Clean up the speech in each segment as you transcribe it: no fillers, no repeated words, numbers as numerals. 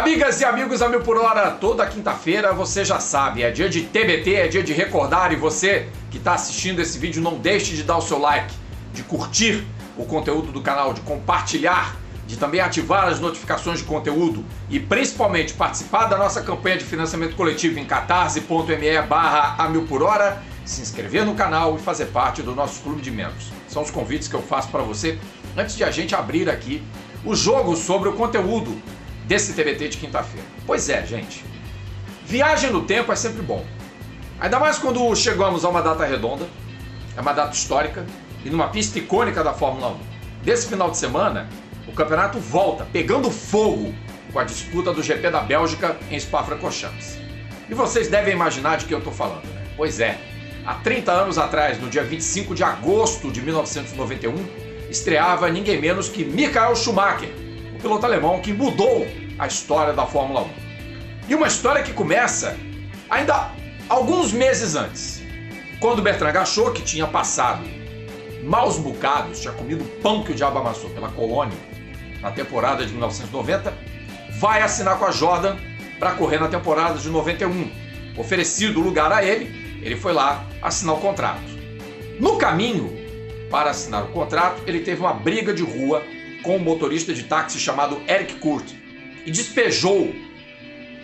Amigas e amigos a 1000 por hora, toda quinta-feira você já sabe, é dia de TBT, é dia de recordar, e você que está assistindo esse vídeo não deixe de dar o seu like, de curtir o conteúdo do canal, de compartilhar, de também ativar as notificações de conteúdo e principalmente participar da nossa campanha de financiamento coletivo em catarse.me/a1000 por hora, se inscrever no canal e fazer parte do nosso clube de membros. São os convites que eu faço para você antes de a gente abrir aqui o jogo sobre o conteúdo desse TBT de quinta-feira. Pois é, gente, viagem no tempo é sempre bom. Ainda mais quando chegamos a uma data redonda, é uma data histórica e numa pista icônica da Fórmula 1. Desse final de semana, o campeonato volta pegando fogo com a disputa do GP da Bélgica em Spa-Francorchamps. E vocês devem imaginar de que eu estou falando, né? Pois é, há 30 anos atrás, no dia 25 de agosto de 1991, estreava ninguém menos que Michael Schumacher, o piloto alemão que mudou a história da Fórmula 1. E uma história que começa ainda alguns meses antes, quando Bertrand Gachot, que tinha passado maus bocados, tinha comido pão que o diabo amassou pela Colônia na temporada de 1990, vai assinar com a Jordan para correr na temporada de 91. Oferecido o lugar a ele foi lá assinar o contrato. No caminho para assinar o contrato, ele teve uma briga de rua com um motorista de táxi chamado Eric Kurt e despejou,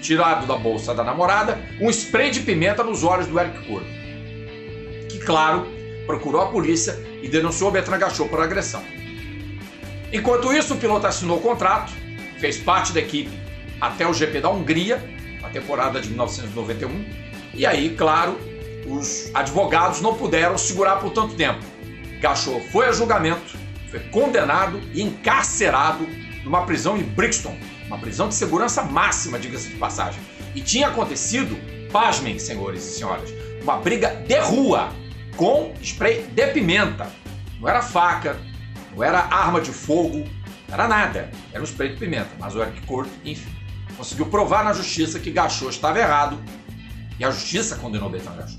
tirado da bolsa da namorada, um spray de pimenta nos olhos do Eric Kurt, que, claro, procurou a polícia e denunciou Bertrand Gachot por agressão. Enquanto isso, o piloto assinou o contrato, fez parte da equipe até o GP da Hungria, na temporada de 1991, e aí, claro, os advogados não puderam segurar por tanto tempo. Gachot foi a julgamento, foi condenado e encarcerado numa prisão em Brixton, uma prisão de segurança máxima, diga-se de passagem. E tinha acontecido, pasmem, senhores e senhoras, uma briga de rua com spray de pimenta. Não era faca, não era arma de fogo, não era nada. Era um spray de pimenta. Mas o Eric Kurt, enfim, conseguiu provar na justiça que Gachot estava errado e a justiça condenou Bertrand Gachot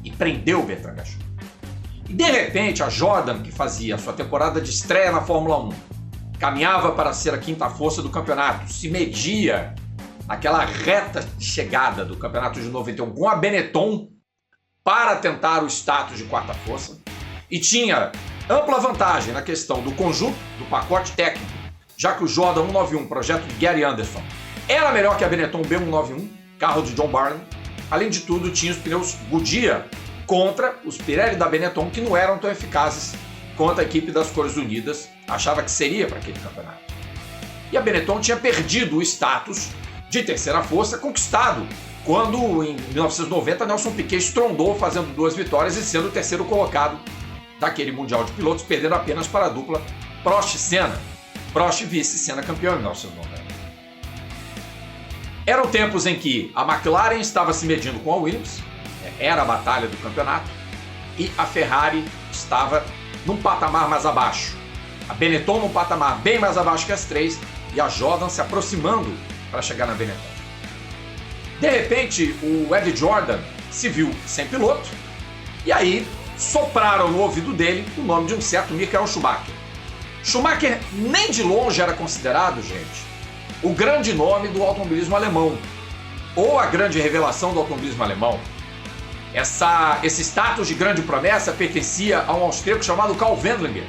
e prendeu Bertrand Gachot. E de repente a Jordan, que fazia a sua temporada de estreia na Fórmula 1, caminhava para ser a quinta força do campeonato, se media naquela reta de chegada do campeonato de 91 com a Benetton para tentar o status de quarta força, e tinha ampla vantagem na questão do conjunto, do pacote técnico, já que o Jordan 191, projeto de Gary Anderson, era melhor que a Benetton B191, carro de John Barney. Além de tudo, tinha os pneus Goodyear contra os Pirelli da Benetton, que não eram tão eficazes quanto a equipe das Cores Unidas achava que seria para aquele campeonato. E a Benetton tinha perdido o status de terceira força conquistado quando, em 1990, Nelson Piquet estrondou fazendo 2 vitórias e sendo o terceiro colocado daquele Mundial de Pilotos, perdendo apenas para a dupla Prost-Senna. Prost vice-Senna campeão em 1990. Eram tempos em que a McLaren estava se medindo com a Williams, era a batalha do campeonato, e a Ferrari estava num patamar mais abaixo. A Benetton num patamar bem mais abaixo que as três e a Jordan se aproximando para chegar na Benetton. De repente, o Ed Jordan se viu sem piloto e aí sopraram no ouvido dele o nome de um certo Michael Schumacher. Schumacher nem de longe era considerado, gente, o grande nome do automobilismo alemão ou a grande revelação do automobilismo alemão. Esse status de grande promessa pertencia a um austríaco chamado Karl Wendlinger,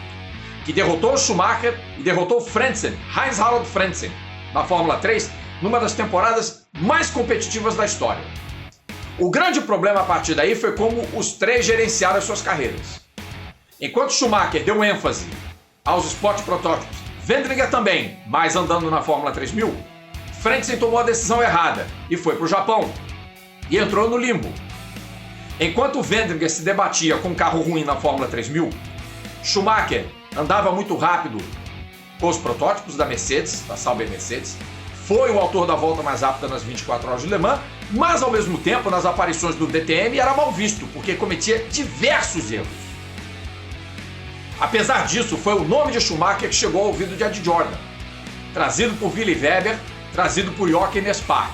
que derrotou Schumacher e derrotou Frentzen, Heinz-Harald Frentzen, na Fórmula 3, numa das temporadas mais competitivas da história. O grande problema a partir daí foi como os três gerenciaram as suas carreiras. Enquanto Schumacher deu ênfase aos Sport Protótipos, Wendlinger também, mas andando na Fórmula 3000, Frentzen tomou a decisão errada e foi para o Japão e entrou no limbo. Enquanto Wendlinger se debatia com um carro ruim na Fórmula 3000, Schumacher andava muito rápido com os protótipos da Mercedes, da Sauber Mercedes, foi o autor da volta mais rápida nas 24 horas de Le Mans, mas ao mesmo tempo nas aparições do DTM era mal visto, porque cometia diversos erros. Apesar disso, foi o nome de Schumacher que chegou ao ouvido de Ed Jordan, trazido por Willy Weber, trazido por Jochen Nespar,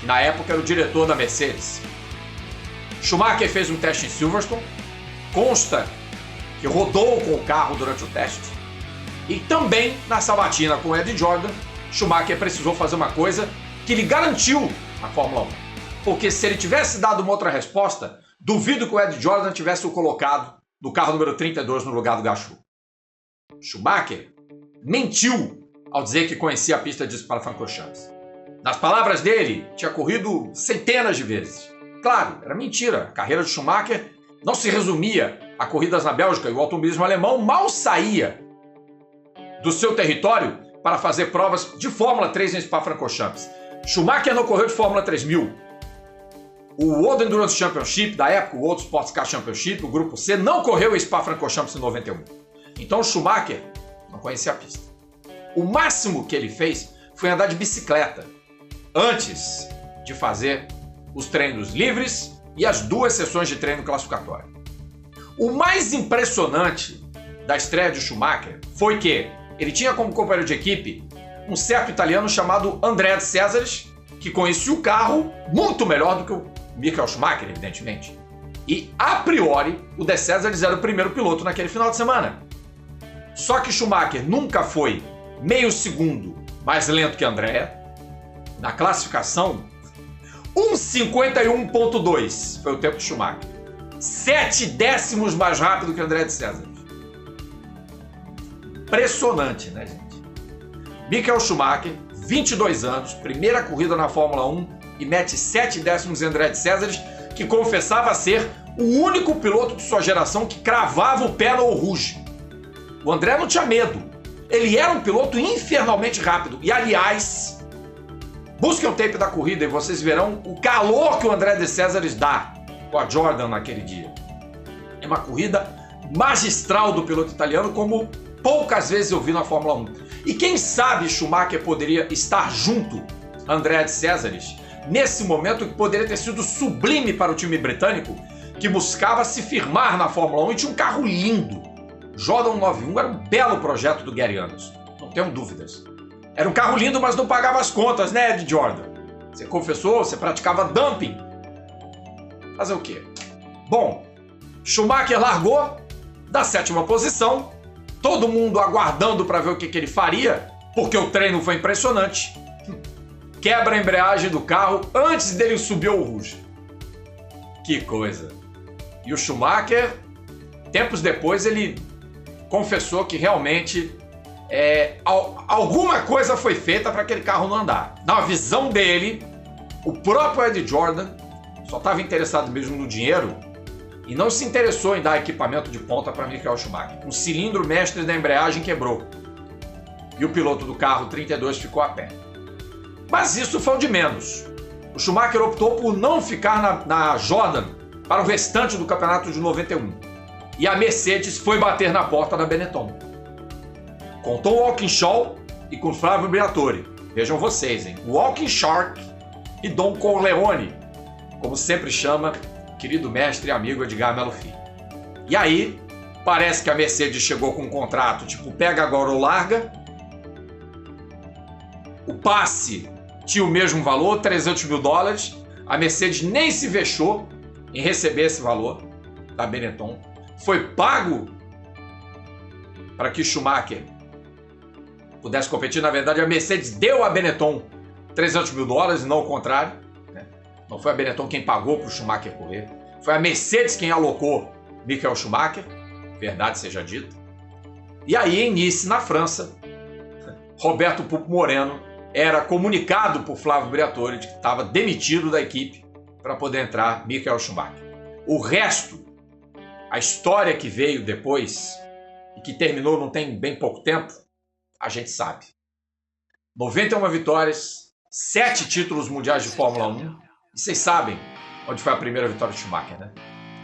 que na época era o diretor da Mercedes. Schumacher fez um teste em Silverstone, consta que rodou com o carro durante o teste, e também na sabatina com Ed Jordan, Schumacher precisou fazer uma coisa que lhe garantiu a Fórmula 1. Porque se ele tivesse dado uma outra resposta, duvido que o Ed Jordan tivesse o colocado no carro número 32 no lugar do Gachot. Schumacher mentiu ao dizer que conhecia a pista de Spa-Francorchamps. Nas palavras dele, tinha corrido centenas de vezes. Claro, era mentira. A carreira de Schumacher não se resumia a corridas na Bélgica e o automobilismo alemão mal saía do seu território para fazer provas de Fórmula 3 em Spa-Francorchamps. Schumacher não correu de Fórmula 3000. O World Endurance Championship, da época, o World Sports Car Championship, o Grupo C, não correu em Spa-Francorchamps em 91. Então Schumacher não conhecia a pista. O máximo que ele fez foi andar de bicicleta, antes de fazer os treinos livres e as 2 sessões de treino classificatório. O mais impressionante da estreia de Schumacher foi que ele tinha como companheiro de equipe um certo italiano chamado Andrea De Cesaris, que conhecia o carro muito melhor do que o Michael Schumacher, evidentemente. E, a priori, o De Cesaris era o primeiro piloto naquele final de semana. Só que Schumacher nunca foi meio segundo mais lento que Andrea. Na classificação, 1:51.2 foi o tempo de Schumacher. 7 décimos mais rápido que Andrea De Cesaris. Impressionante, né, gente? Michael Schumacher, 22 anos, primeira corrida na Fórmula 1 e mete 7 décimos em Andrea De Cesaris, que confessava ser o único piloto de sua geração que cravava o pé no Eau Rouge. O André não tinha medo. Ele era um piloto infernalmente rápido. E, aliás, busquem o tape da corrida e vocês verão o calor que o André De Cesaris dá com a Jordan naquele dia. É uma corrida magistral do piloto italiano, como poucas vezes eu vi na Fórmula 1. E quem sabe Schumacher poderia estar junto a Andrea De Cesaris nesse momento que poderia ter sido sublime para o time britânico, que buscava se firmar na Fórmula 1 e tinha um carro lindo. Jordan 91 era um belo projeto do Gary Anderson, não tenho dúvidas. Era um carro lindo, mas não pagava as contas, né, Ed Jordan? Você confessou, você praticava dumping. Fazer o quê? Bom, Schumacher largou da 7ª posição, todo mundo aguardando para ver o que ele faria, porque o treino foi impressionante. Quebra a embreagem do carro antes dele subir ao Rouge. Que coisa. E o Schumacher, tempos depois, ele confessou que realmente alguma coisa foi feita para aquele carro não andar. Na visão dele, o próprio Ed Jordan só estava interessado mesmo no dinheiro e não se interessou em dar equipamento de ponta para Michael Schumacher. Um cilindro mestre da embreagem quebrou e o piloto do carro 32 ficou a pé. Mas isso foi o de menos. O Schumacher optou por não ficar na Jordan para o restante do campeonato de 91. E a Mercedes foi bater na porta da Benetton. Com Tom Walkinshaw e com Flavio Briatore. Vejam vocês, hein? Walkinshaw e Don Corleone, como sempre chama querido mestre e amigo Edgar Melo Filho. E aí, parece que a Mercedes chegou com um contrato tipo pega agora ou larga. O passe tinha o mesmo valor, $300 mil. A Mercedes nem se vexou em receber esse valor da Benetton. Foi pago para que Schumacher pudesse competir. Na verdade, a Mercedes deu a Benetton $300 mil e não o contrário. Não foi a Benetton quem pagou para o Schumacher correr. Foi a Mercedes quem alocou Michael Schumacher, verdade seja dita. E aí, em Nice, na França, Roberto Pupo Moreno era comunicado por Flavio Briatore de que estava demitido da equipe para poder entrar Michael Schumacher. O resto, a história que veio depois e que terminou não tem bem pouco tempo, a gente sabe. 91 vitórias, 7 títulos mundiais de Fórmula 1. E vocês sabem onde foi a primeira vitória de Schumacher, né?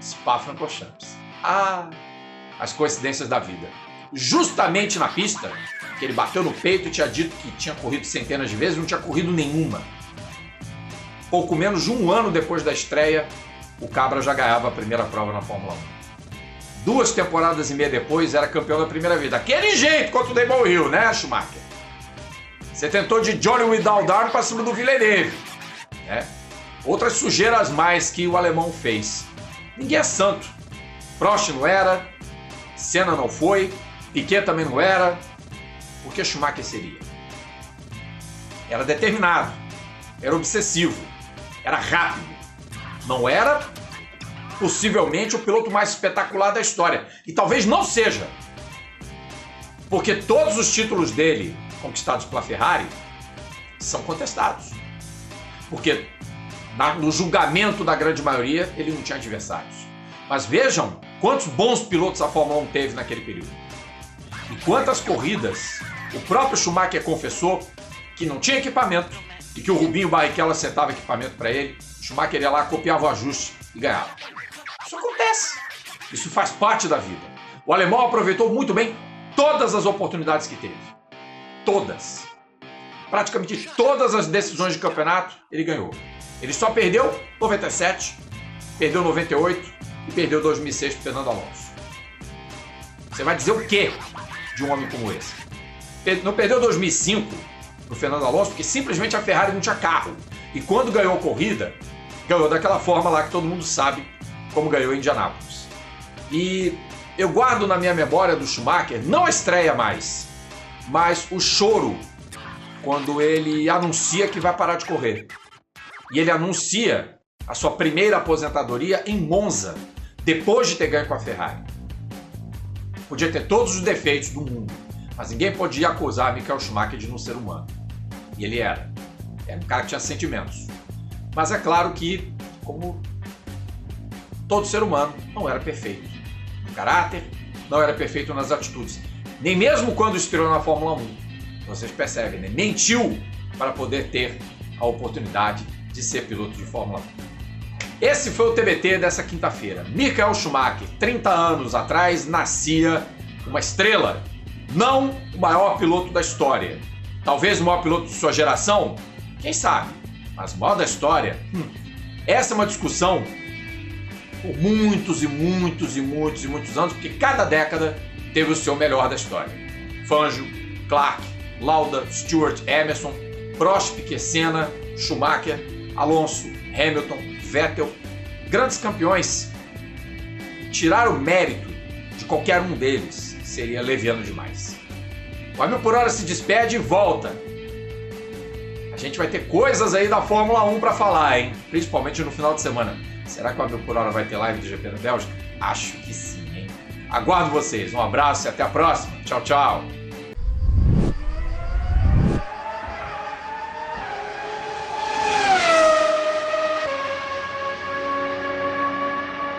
Spa-Francorchamps. Ah, as coincidências da vida. Justamente na pista, que ele bateu no peito e tinha dito que tinha corrido centenas de vezes, não tinha corrido nenhuma. Pouco menos de um ano depois da estreia, o Cabra já ganhava a primeira prova na Fórmula 1. 2 temporadas e meia depois, era campeão da primeira vez. Daquele jeito contra o Damon Hill, né, Schumacher? Você tentou de Johnny Widaldarn para cima do Villeneuve, né? Outras sujeiras mais que o alemão fez. Ninguém é santo. Prost não era, Senna não foi, Piquet também não era. Por que Schumacher seria? era determinado, era obsessivo, era rápido. Não era possivelmente o piloto mais espetacular da história. E talvez não seja. Porque todos os títulos dele, conquistados pela Ferrari, são contestados. Porque no julgamento da grande maioria, ele não tinha adversários. Mas vejam quantos bons pilotos a Fórmula 1 teve naquele período. E quantas corridas o próprio Schumacher confessou que não tinha equipamento e que o Rubinho Barrichello acertava equipamento para ele. O Schumacher ia lá, copiava o ajuste e ganhava. Isso acontece. Isso faz parte da vida. O alemão aproveitou muito bem todas as oportunidades que teve. Todas. Praticamente todas as decisões de campeonato ele ganhou. Ele só perdeu 97, perdeu 98 e perdeu 2006 para Fernando Alonso. Você vai dizer o quê de um homem como esse? Não perdeu 2005 para o Fernando Alonso porque simplesmente a Ferrari não tinha carro. E quando ganhou a corrida, ganhou daquela forma lá que todo mundo sabe como ganhou em Indianápolis. E eu guardo na minha memória do Schumacher, não a estreia mais, mas o choro quando ele anuncia que vai parar de correr. E ele anuncia a sua primeira aposentadoria em Monza, depois de ter ganho com a Ferrari. Podia ter todos os defeitos do mundo, mas ninguém podia acusar Michael Schumacher de não ser humano. E ele era. Era um cara que tinha sentimentos. Mas é claro que, como todo ser humano, não era perfeito no caráter, não era perfeito nas atitudes. Nem mesmo quando estreou na Fórmula 1. Vocês percebem, né? Mentiu para poder ter a oportunidade de ser piloto de Fórmula 1. Esse foi o TBT dessa quinta-feira. Michael Schumacher, 30 anos atrás, nascia uma estrela. Não o maior piloto da história. Talvez o maior piloto de sua geração? Quem sabe? Mas o maior da história? Essa é uma discussão por muitos e muitos e muitos e muitos anos, porque cada década teve o seu melhor da história. Fangio, Clark, Lauda, Stewart, Emerson, Prost, Piquet, Senna, Schumacher, Alonso, Hamilton, Vettel, grandes campeões. Tirar o mérito de qualquer um deles seria leviano demais. O A Mil por Hora se despede e volta. A gente vai ter coisas aí da Fórmula 1 para falar, hein? Principalmente no final de semana. Será que o A Mil por Hora vai ter live do GP da Bélgica? Acho que sim, hein? Aguardo vocês. Um abraço e até a próxima. Tchau, tchau.